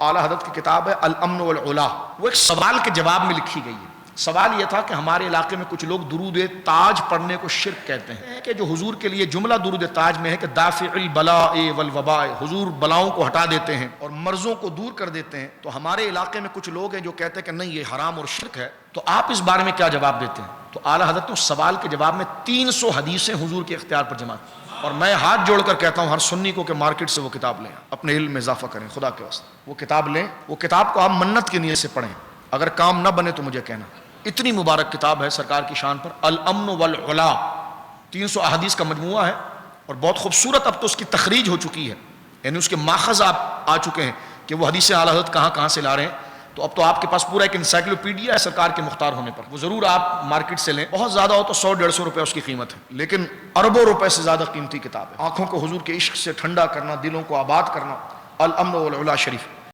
आला हज़रत की किताब है अल अम्न वल उला। वो एक सवाल के जवाब में लिखी गई है। सवाल यह था कि हमारे इलाके में कुछ लोग दुरूद ताज पढ़ने को शिर्क कहते हैं कि जो हुजूर के लिए जुमला दुरूद ताज में है कि दाफ़िउल बलाए वल वबाए, हुजूर बलाओं को हटा देते हैं और मर्जों को दूर कर देते हैं। तो हमारे इलाके में कुछ लोग हैं जो कहते हैं कि नहीं, ये हराम और शिर्क है। तो आप इस बारे में क्या जवाब देते हैं? तो आला हज़रत ने उस सवाल के जवाब में 300 हदीसें हुजूर के इख्तियार पर जमा की। और मैं हाथ जोड़कर कहता हूँ हर सुन्नी को कि मार्केट से वो किताब लें, अपने इल्म में इजाफा करें, खुदा के वास्ते वो किताब लें। वो किताब को आप मन्नत की नीयत से पढ़ें, अगर काम न बने तो मुझे कहना। इतनी मुबारक किताब है सरकार की शान पर, अल अम्न वल उला। 300 अहादीस का मजमूआ है और बहुत खूबसूरत अब तो उसकी तखरीज हो चुकी है, यानी उसके माखज़ आप आ चुके हैं कि वो हदीसें आला हज़रत कहाँ कहाँ से ला रहे हैं। तो अब तो आपके पास पूरा एक इंसाइक्लोपीडिया है सरकार के मुख्तार होने पर। वो ज़रूर आप मार्केट से लें, बहुत ज़्यादा हो तो 100-150 रुपये उसकी कीमत है, लेकिन अरबों रुपए से ज़्यादा कीमती किताब है। आँखों को हुजूर के इश्क से ठंडा करना, दिलों को आबाद करना, अल अम्न वल उला शरीफ।